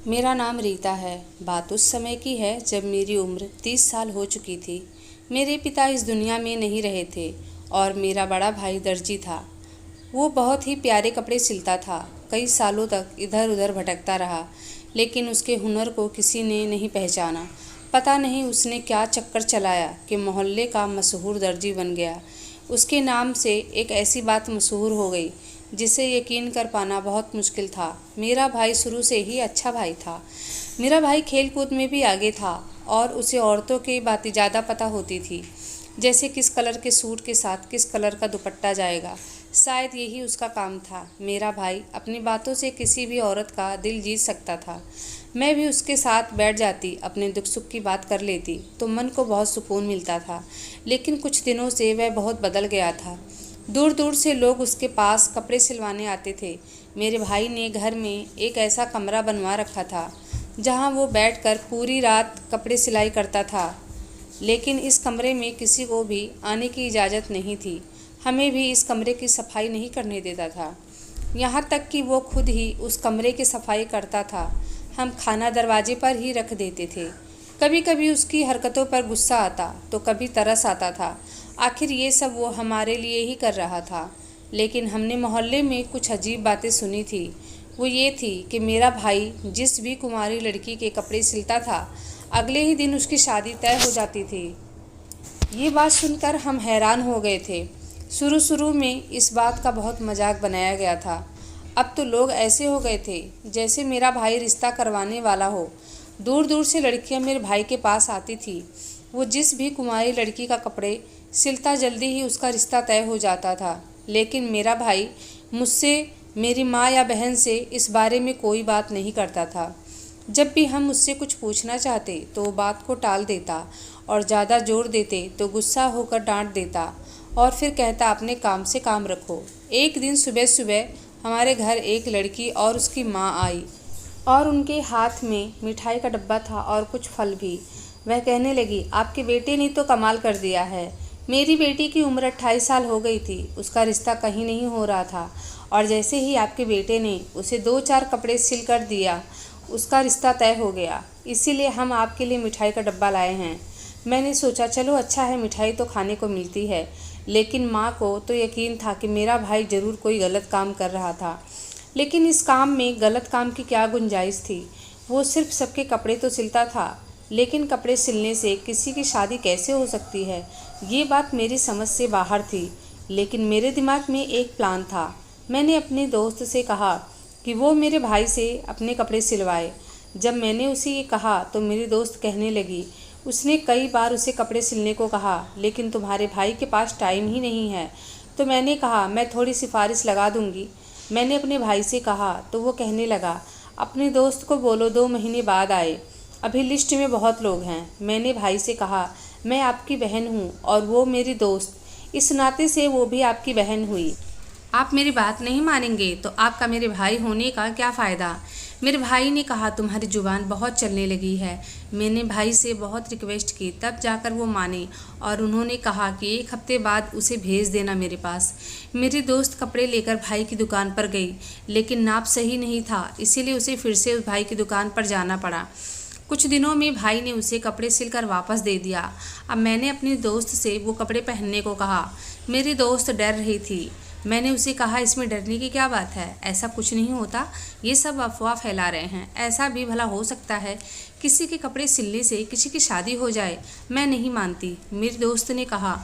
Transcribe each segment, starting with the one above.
मेरा नाम रीता है। बात उस समय की है जब मेरी उम्र 30 साल हो चुकी थी। मेरे पिता इस दुनिया में नहीं रहे थे और मेरा बड़ा भाई दर्जी था। वो बहुत ही प्यारे कपड़े सिलता था। कई सालों तक इधर उधर भटकता रहा, लेकिन उसके हुनर को किसी ने नहीं पहचाना। पता नहीं उसने क्या चक्कर चलाया कि मोहल्ले का मशहूर दर्जी बन गया। उसके नाम से एक ऐसी बात मशहूर हो गई जिसे यकीन कर पाना बहुत मुश्किल था। मेरा भाई शुरू से ही अच्छा भाई था। मेरा भाई खेल कूद में भी आगे था और उसे औरतों की बातें ज़्यादा पता होती थी, जैसे किस कलर के सूट के साथ किस कलर का दुपट्टा जाएगा। शायद यही उसका काम था। मेरा भाई अपनी बातों से किसी भी औरत का दिल जीत सकता था। मैं भी उसके साथ बैठ जाती, अपने दुख सुख की बात कर लेती तो मन को बहुत सुकून मिलता था। लेकिन कुछ दिनों से वह बहुत बदल गया था। दूर दूर से लोग उसके पास कपड़े सिलवाने आते थे। मेरे भाई ने घर में एक ऐसा कमरा बनवा रखा था जहां वो बैठकर पूरी रात कपड़े सिलाई करता था। लेकिन इस कमरे में किसी को भी आने की इजाज़त नहीं थी। हमें भी इस कमरे की सफाई नहीं करने देता था। यहाँ तक कि वो खुद ही उस कमरे की सफाई करता था। हम खाना दरवाजे पर ही रख देते थे। कभी कभी उसकी हरकतों पर गुस्सा आता तो कभी तरस आता था। आखिर ये सब वो हमारे लिए ही कर रहा था। लेकिन हमने मोहल्ले में कुछ अजीब बातें सुनी थी। वो ये थी कि मेरा भाई जिस भी कुंवारी लड़की के कपड़े सिलता था, अगले ही दिन उसकी शादी तय हो जाती थी। ये बात सुनकर हम हैरान हो गए थे। शुरू शुरू में इस बात का बहुत मजाक बनाया गया था। अब तो लोग ऐसे हो गए थे जैसे मेरा भाई रिश्ता करवाने वाला हो। दूर दूर से लड़कियां मेरे भाई के पास आती थी। वो जिस भी कुंवारी लड़की का कपड़े सिलता जल्दी ही उसका रिश्ता तय हो जाता था। लेकिन मेरा भाई मुझसे, मेरी माँ या बहन से इस बारे में कोई बात नहीं करता था। जब भी हम उससे कुछ पूछना चाहते तो वो बात को टाल देता और ज़्यादा जोर देते तो गुस्सा होकर डांट देता और फिर कहता अपने काम से काम रखो। एक दिन सुबह सुबह हमारे घर एक लड़की और उसकी माँ आई और उनके हाथ में मिठाई का डब्बा था और कुछ फल भी। वह कहने लगी, आपके बेटे ने तो कमाल कर दिया है। मेरी बेटी की उम्र 28 साल हो गई थी, उसका रिश्ता कहीं नहीं हो रहा था और जैसे ही आपके बेटे ने उसे 2-4 कपड़े सिल कर दिया, उसका रिश्ता तय हो गया। इसीलिए हम आपके लिए मिठाई का डब्बा लाए हैं। मैंने सोचा चलो अच्छा है, मिठाई तो खाने को मिलती है। लेकिन माँ को तो यकीन था कि मेरा भाई ज़रूर कोई गलत काम कर रहा था। लेकिन इस काम में गलत काम की क्या गुंजाइश थी। वो सिर्फ सबके कपड़े तो सिलता था, लेकिन कपड़े सिलने से किसी की शादी कैसे हो सकती है, ये बात मेरी समझ से बाहर थी। लेकिन मेरे दिमाग में एक प्लान था। मैंने अपने दोस्त से कहा कि वो मेरे भाई से अपने कपड़े सिलवाए। जब मैंने उसे ये कहा तो मेरी दोस्त कहने लगी, उसने कई बार उसे कपड़े सिलने को कहा लेकिन तुम्हारे भाई के पास टाइम ही नहीं है। तो मैंने कहा मैं थोड़ी सिफारिश लगा दूंगी। मैंने अपने भाई से कहा तो वो कहने लगा, अपने दोस्त को बोलो 2 महीने बाद आए, अभी लिस्ट में बहुत लोग हैं। मैंने भाई से कहा, मैं आपकी बहन हूँ और वो मेरी दोस्त, इस नाते से वो भी आपकी बहन हुई। आप मेरी बात नहीं मानेंगे तो आपका मेरे भाई होने का क्या फ़ायदा। मेरे भाई ने कहा, तुम्हारी ज़ुबान बहुत चलने लगी है। मैंने भाई से बहुत रिक्वेस्ट की, तब जाकर वो माने और उन्होंने कहा कि 1 हफ्ते बाद उसे भेज देना मेरे पास। मेरी दोस्त कपड़े लेकर भाई की दुकान पर गई, लेकिन नाप सही नहीं था, इसीलिए उसे फिर से उस भाई की दुकान पर जाना पड़ा। कुछ दिनों में भाई ने उसे कपड़े सिलकर वापस दे दिया। अब मैंने अपनी दोस्त से वो कपड़े पहनने को कहा। मेरी दोस्त डर रही थी। मैंने उसे कहा, इसमें डरने की क्या बात है, ऐसा कुछ नहीं होता, ये सब अफवाह फैला रहे हैं। ऐसा भी भला हो सकता है किसी के कपड़े सिलने से किसी की शादी हो जाए। मैं नहीं मानती। मेरी दोस्त ने कहा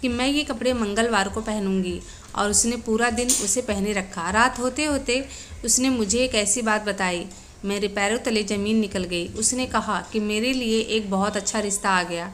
कि मैं ये कपड़े मंगलवार को पहनूंगी और उसने पूरा दिन उसे पहने रखा। रात होते होते उसने मुझे एक ऐसी बात बताई, मेरे पैरों तले ज़मीन निकल गई। उसने कहा कि मेरे लिए एक बहुत अच्छा रिश्ता आ गया,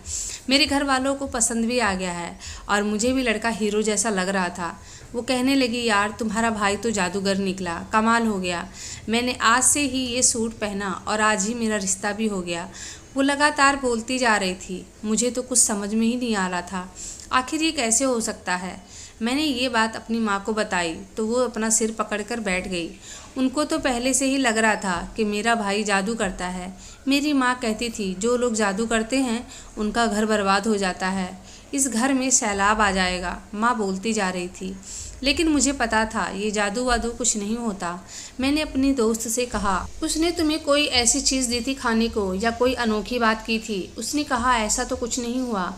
मेरे घर वालों को पसंद भी आ गया है और मुझे भी लड़का हीरो जैसा लग रहा था। वो कहने लगी, यार तुम्हारा भाई तो जादूगर निकला, कमाल हो गया। मैंने आज से ही ये सूट पहना और आज ही मेरा रिश्ता भी हो गया। वो लगातार बोलती जा रही थी। मुझे तो कुछ समझ में ही नहीं आ रहा था, आखिर ये कैसे हो सकता है। मैंने ये बात अपनी माँ को बताई तो वो अपना सिर पकड़कर बैठ गई। उनको तो पहले से ही लग रहा था कि मेरा भाई जादू करता है। मेरी माँ कहती थी, जो लोग जादू करते हैं उनका घर बर्बाद हो जाता है, इस घर में सैलाब आ जाएगा। माँ बोलती जा रही थी। लेकिन मुझे पता था ये जादू वादू कुछ नहीं होता। मैंने अपनी दोस्त से कहा, उसने तुम्हें कोई ऐसी चीज़ दी थी खाने को या कोई अनोखी बात की थी? उसने कहा, ऐसा तो कुछ नहीं हुआ।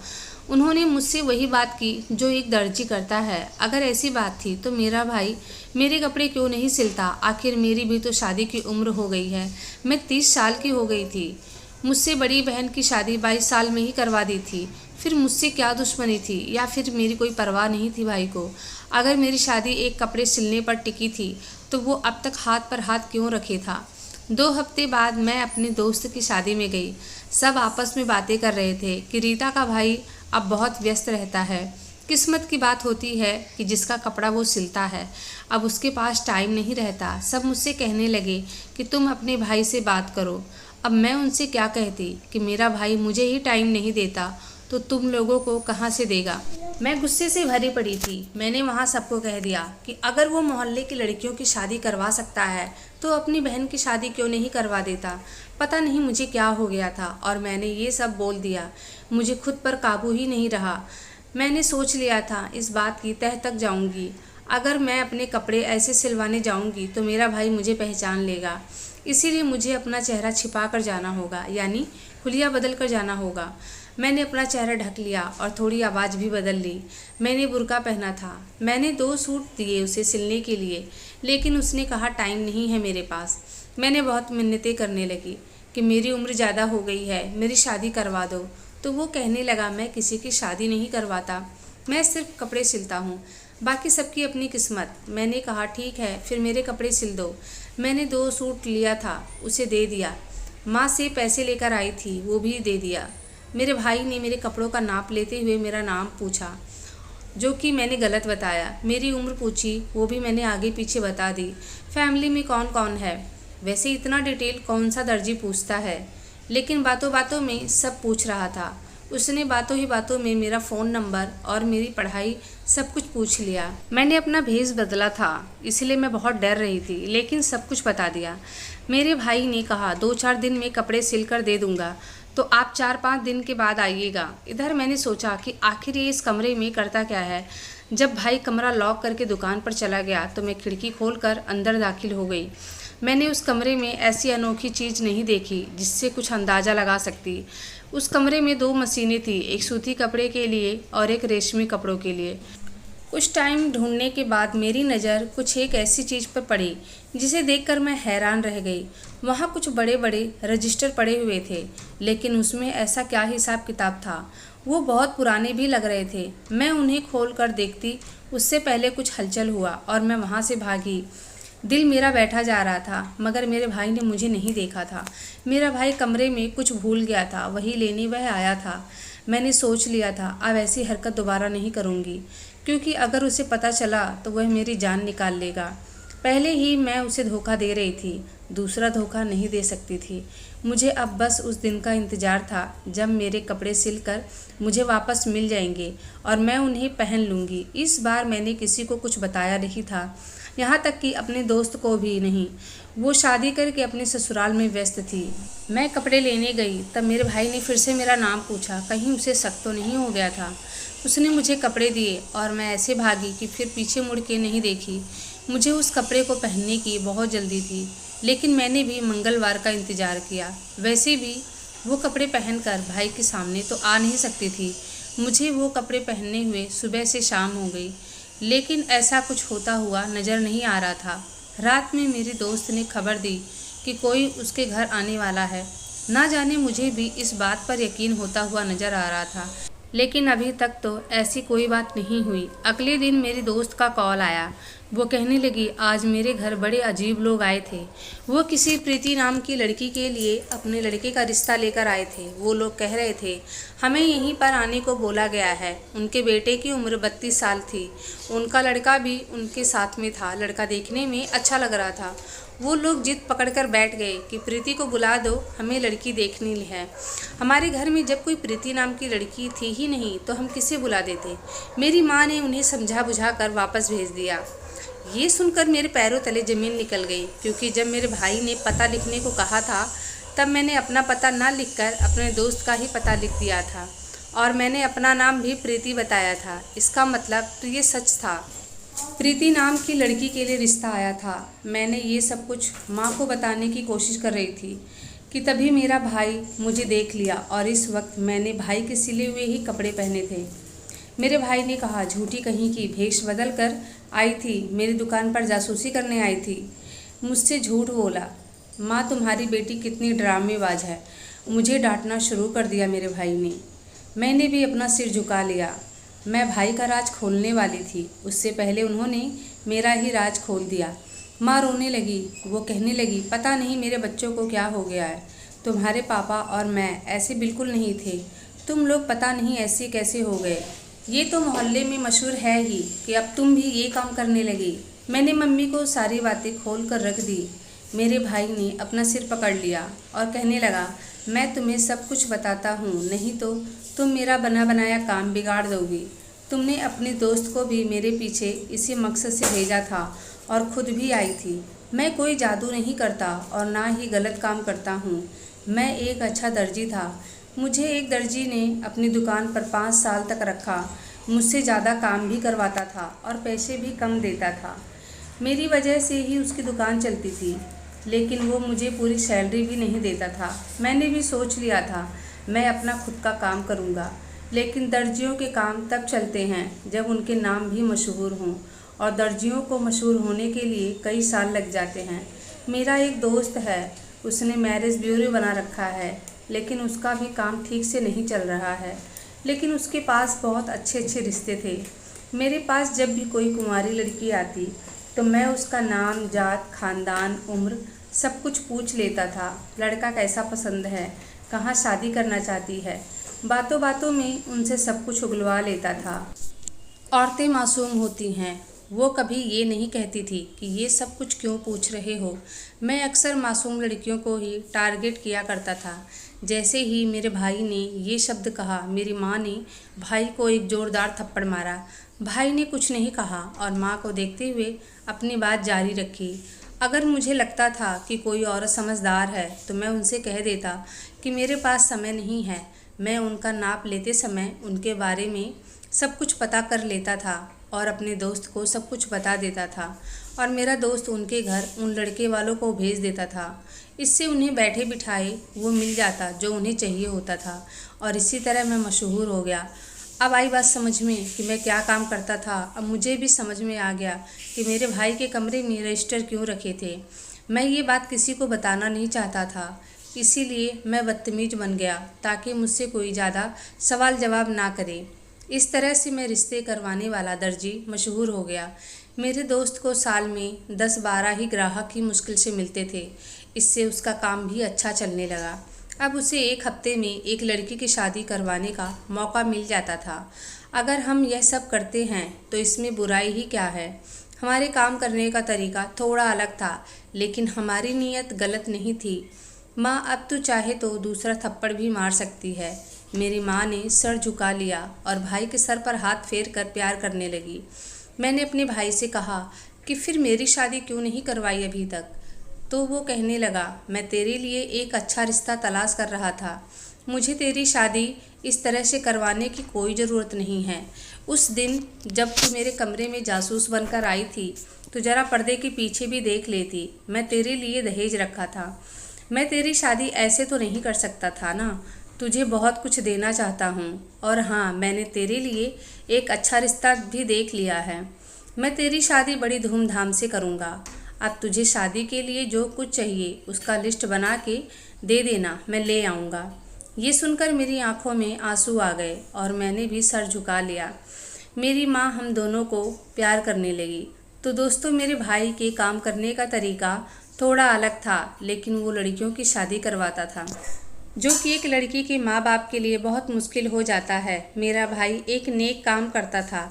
उन्होंने मुझसे वही बात की जो एक दर्जी करता है। अगर ऐसी बात थी तो मेरा भाई मेरे कपड़े क्यों नहीं सिलता? आखिर मेरी भी तो शादी की उम्र हो गई है। मैं 30 साल की हो गई थी। मुझसे बड़ी बहन की शादी 22 साल में ही करवा दी थी। फिर मुझसे क्या दुश्मनी थी, या फिर मेरी कोई परवाह नहीं थी भाई को? अगर मेरी शादी एक कपड़े सिलने पर टिकी थी तो वो अब तक हाथ पर हाथ क्यों रखे था? 2 हफ्ते बाद मैं अपने दोस्त की शादी में गई। सब आपस में बातें कर रहे थे कि रीता का भाई अब बहुत व्यस्त रहता है। किस्मत की बात होती है कि जिसका कपड़ा वो सिलता है, अब उसके पास टाइम नहीं रहता। सब मुझसे कहने लगे कि तुम अपने भाई से बात करो। अब मैं उनसे क्या कहती कि मेरा भाई मुझे ही टाइम नहीं देता तो तुम लोगों को कहाँ से देगा? मैं गुस्से से भरी पड़ी थी। मैंने वहाँ सबको कह दिया कि अगर वो मोहल्ले की लड़कियों की शादी करवा सकता है तो अपनी बहन की शादी क्यों नहीं करवा देता? पता नहीं मुझे क्या हो गया था और मैंने ये सब बोल दिया। मुझे खुद पर काबू ही नहीं रहा। मैंने सोच लिया था इस बात की तह तक जाऊंगी। अगर मैं अपने कपड़े ऐसे सिलवाने जाऊंगी तो मेरा भाई मुझे पहचान लेगा। इसीलिए मुझे अपना चेहरा छिपा कर जाना होगा, यानी हुलिया बदल कर जाना होगा। मैंने अपना चेहरा ढक लिया और थोड़ी आवाज़ भी बदल ली। मैंने बुर्का पहना था। मैंने 2 सूट दिए उसे सिलने के लिए, लेकिन उसने कहा टाइम नहीं है मेरे पास। मैंने बहुत मिन्नतें करने लगी कि मेरी उम्र ज़्यादा हो गई है, मेरी शादी करवा दो। तो वो कहने लगा, मैं किसी की शादी नहीं करवाता, मैं सिर्फ कपड़े सिलता हूँ, बाकी सबकी अपनी किस्मत। मैंने कहा ठीक है, फिर मेरे कपड़े सिल दो। मैंने 2 सूट लिया था, उसे दे दिया। माँ से पैसे लेकर आई थी, वो भी दे दिया। मेरे भाई ने मेरे कपड़ों का नाप लेते हुए मेरा नाम पूछा, जो कि मैंने गलत बताया। मेरी उम्र पूछी, वो भी मैंने आगे पीछे बता दी। फैमिली में कौन कौन है? वैसे इतना डिटेल कौन सा दर्जी पूछता है, लेकिन बातों बातों में सब पूछ रहा था। उसने बातों ही बातों में मेरा फ़ोन नंबर और मेरी पढ़ाई सब कुछ पूछ लिया। मैंने अपना भेष बदला था, इसलिए मैं बहुत डर रही थी, लेकिन सब कुछ बता दिया। मेरे भाई ने कहा 2-4 दिन में कपड़े सिलकर दे दूंगा, तो आप 4-5 दिन के बाद आइएगा। इधर मैंने सोचा कि आखिर ये इस कमरे में करता क्या है। जब भाई कमरा लॉक करके दुकान पर चला गया तो मैं खिड़की खोलकर अंदर दाखिल हो गई। मैंने उस कमरे में ऐसी अनोखी चीज़ नहीं देखी जिससे कुछ अंदाज़ा लगा सकती। उस कमरे में 2 मशीनें थी, एक सूती कपड़े के लिए और एक रेशमी कपड़ों के लिए। कुछ टाइम ढूंढने के बाद मेरी नज़र कुछ एक ऐसी चीज़ पर पड़ी जिसे देखकर मैं हैरान रह गई। वहाँ कुछ बड़े बड़े रजिस्टर पड़े हुए थे, लेकिन उसमें ऐसा क्या हिसाब किताब था। वो बहुत पुराने भी लग रहे थे। मैं उन्हें खोल कर देखती उससे पहले कुछ हलचल हुआ और मैं वहाँ से भागी। दिल मेरा बैठा जा रहा था, मगर मेरे भाई ने मुझे नहीं देखा था। मेरा भाई कमरे में कुछ भूल गया था, वही लेने वह आया था। मैंने सोच लिया था अब ऐसी हरकत दोबारा नहीं करूँगी, क्योंकि अगर उसे पता चला तो वह मेरी जान निकाल लेगा। पहले ही मैं उसे धोखा दे रही थी, दूसरा धोखा नहीं दे सकती थी। मुझे अब बस उस दिन का इंतज़ार था जब मेरे कपड़े सिलकर मुझे वापस मिल जाएंगे और मैं उन्हें पहन लूँगी। इस बार मैंने किसी को कुछ बताया नहीं था, यहाँ तक कि अपने दोस्त को भी नहीं। वो शादी करके अपने ससुराल में व्यस्त थी। मैं कपड़े लेने गई तब मेरे भाई ने फिर से मेरा नाम पूछा, कहीं उसे शक तो नहीं हो गया था। उसने मुझे कपड़े दिए और मैं ऐसे भागी कि फिर पीछे मुड़ के नहीं देखी। मुझे उस कपड़े को पहनने की बहुत जल्दी थी, लेकिन मैंने भी मंगलवार का इंतज़ार किया। वैसे भी वो कपड़े पहनकर भाई के सामने तो आ नहीं सकती थी। मुझे वो कपड़े पहनने हुए सुबह से शाम हो गई, लेकिन ऐसा कुछ होता हुआ नज़र नहीं आ रहा था। रात में मेरी दोस्त ने खबर दी कि कोई उसके घर आने वाला है। ना जाने मुझे भी इस बात पर यकीन होता हुआ नज़र आ रहा था, लेकिन अभी तक तो ऐसी कोई बात नहीं हुई। अगले दिन मेरी दोस्त का कॉल आया। वो कहने लगी, आज मेरे घर बड़े अजीब लोग आए थे। वो किसी प्रीति नाम की लड़की के लिए अपने लड़के का रिश्ता लेकर आए थे। वो लोग कह रहे थे हमें यहीं पर आने को बोला गया है। उनके बेटे की उम्र 32 साल थी। उनका लड़का भी उनके साथ में था। लड़का देखने में अच्छा लग रहा था। वो लोग जिद पकड़कर बैठ गए कि प्रीति को बुला दो, हमें लड़की देखनी है। हमारे घर में जब कोई प्रीति नाम की लड़की थी ही नहीं तो हम किसे बुला देते। मेरी माँ ने उन्हें समझा बुझा कर वापस भेज दिया। ये सुनकर मेरे पैरों तले ज़मीन निकल गई, क्योंकि जब मेरे भाई ने पता लिखने को कहा था तब मैंने अपना पता ना लिखकर अपने दोस्त का ही पता लिख दिया था और मैंने अपना नाम भी प्रीति बताया था। इसका मतलब तो ये सच था। प्रीति नाम की लड़की के लिए रिश्ता आया था। मैंने ये सब कुछ माँ को बताने की कोशिश कर रही थी कि तभी मेरा भाई मुझे देख लिया और इस वक्त मैंने भाई के सिले हुए ही कपड़े पहने थे। मेरे भाई ने कहा, झूठी कहीं की भेष बदल कर आई थी, मेरी दुकान पर जासूसी करने आई थी। मुझसे झूठ बोला। माँ, तुम्हारी बेटी कितनी ड्रामेबाज है। मुझे डांटना शुरू कर दिया मेरे भाई ने। मैंने भी अपना सिर झुका लिया। मैं भाई का राज खोलने वाली थी, उससे पहले उन्होंने मेरा ही राज खोल दिया। माँ रोने लगी। वो कहने लगी, पता नहीं मेरे बच्चों को क्या हो गया है। तुम्हारे पापा और मैं ऐसे बिल्कुल नहीं थे। तुम लोग पता नहीं ऐसे कैसे हो गए। ये तो मोहल्ले में मशहूर है ही कि अब तुम भी ये काम करने लगी। मैंने मम्मी को सारी बातें खोल कर रख दी। मेरे भाई ने अपना सिर पकड़ लिया और कहने लगा, मैं तुम्हें सब कुछ बताता हूँ, नहीं तो तुम मेरा बना बनाया काम बिगाड़ दोगी। तुमने अपने दोस्त को भी मेरे पीछे इसी मकसद से भेजा था और खुद भी आई थी। मैं कोई जादू नहीं करता और ना ही गलत काम करता हूँ। मैं एक अच्छा दर्जी था। मुझे एक दर्जी ने अपनी दुकान पर 5 साल तक रखा। मुझसे ज़्यादा काम भी करवाता था और पैसे भी कम देता था। मेरी वजह से ही उसकी दुकान चलती थी, लेकिन वो मुझे पूरी सैलरी भी नहीं देता था। मैंने भी सोच लिया था मैं अपना खुद का काम करूँगा, लेकिन दर्जियों के काम तब चलते हैं जब उनके नाम भी मशहूर हों, और दर्जियों को मशहूर होने के लिए कई साल लग जाते हैं। मेरा एक दोस्त है, उसने मैरिज ब्यूरो बना रखा है, लेकिन उसका भी काम ठीक से नहीं चल रहा है। लेकिन उसके पास बहुत अच्छे अच्छे रिश्ते थे। मेरे पास जब भी कोई कुंवारी लड़की आती तो मैं उसका नाम, जात, खानदान, उम्र सब कुछ पूछ लेता था। लड़का कैसा पसंद है, कहाँ शादी करना चाहती है। बातों बातों में उनसे सब कुछ उगलवा लेता था। औरतें मासूम होती हैं, वो कभी ये नहीं कहती थी कि ये सब कुछ क्यों पूछ रहे हो। मैं अक्सर मासूम लड़कियों को ही टारगेट किया करता था। जैसे ही मेरे भाई ने ये शब्द कहा, मेरी माँ ने भाई को एक ज़ोरदार थप्पड़ मारा। भाई ने कुछ नहीं कहा और माँ को देखते हुए अपनी बात जारी रखी। अगर मुझे लगता था कि कोई औरत समझदार है तो मैं उनसे कह देता कि मेरे पास समय नहीं है। मैं उनका नाप लेते समय उनके बारे में सब कुछ पता कर लेता था और अपने दोस्त को सब कुछ बता देता था, और मेरा दोस्त उनके घर उन लड़के वालों को भेज देता था। इससे उन्हें बैठे बिठाए वो मिल जाता जो उन्हें चाहिए होता था, और इसी तरह मैं मशहूर हो गया। अब आई बात समझ में कि मैं क्या काम करता था। अब मुझे भी समझ में आ गया कि मेरे भाई के कमरे में रजिस्टर क्यों रखे थे। मैं ये बात किसी को बताना नहीं चाहता था, इसीलिए मैं बदतमीज बन गया ताकि मुझसे कोई ज़्यादा सवाल जवाब ना करे। इस तरह से मैं रिश्ते करवाने वाला दर्जी मशहूर हो गया। मेरे दोस्त को साल में 10-12 ही ग्राहक ही मुश्किल से मिलते थे। इससे उसका काम भी अच्छा चलने लगा। अब उसे एक हफ्ते में एक लड़की की शादी करवाने का मौका मिल जाता था। अगर हम यह सब करते हैं तो इसमें बुराई ही क्या है। हमारे काम करने का तरीका थोड़ा अलग था, लेकिन हमारी नीयत गलत नहीं थी। माँ, अब तू चाहे तो दूसरा थप्पड़ भी मार सकती है। मेरी माँ ने सर झुका लिया और भाई के सर पर हाथ फेर कर प्यार करने लगी। मैंने अपने भाई से कहा कि फिर मेरी शादी क्यों नहीं करवाई अभी तक। तो वो कहने लगा, मैं तेरे लिए एक अच्छा रिश्ता तलाश कर रहा था। मुझे तेरी शादी इस तरह से करवाने की कोई ज़रूरत नहीं है। उस दिन जब तू मेरे कमरे में जासूस बनकर आई थी तो ज़रा पर्दे के पीछे भी देख लेती। मैं तेरे लिए दहेज रखा था। मैं तेरी शादी ऐसे तो नहीं कर सकता था ना। तुझे बहुत कुछ देना चाहता हूँ, और हाँ, मैंने तेरे लिए एक अच्छा रिश्ता भी देख लिया है। मैं तेरी शादी बड़ी धूमधाम से करूँगा। अब तुझे शादी के लिए जो कुछ चाहिए उसका लिस्ट बना के दे देना, मैं ले आऊँगा। ये सुनकर मेरी आंखों में आंसू आ गए और मैंने भी सर झुका लिया। मेरी माँ हम दोनों को प्यार करने लगी। तो दोस्तों, मेरे भाई के काम करने का तरीका थोड़ा अलग था, लेकिन वो लड़कियों की शादी करवाता था, जो कि एक लड़की के माँ बाप के लिए बहुत मुश्किल हो जाता है। मेरा भाई एक नेक काम करता था।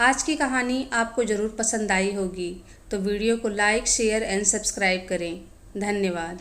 आज की कहानी आपको ज़रूर पसंद आई होगी, तो वीडियो को लाइक, शेयर एंड सब्सक्राइब करें। धन्यवाद।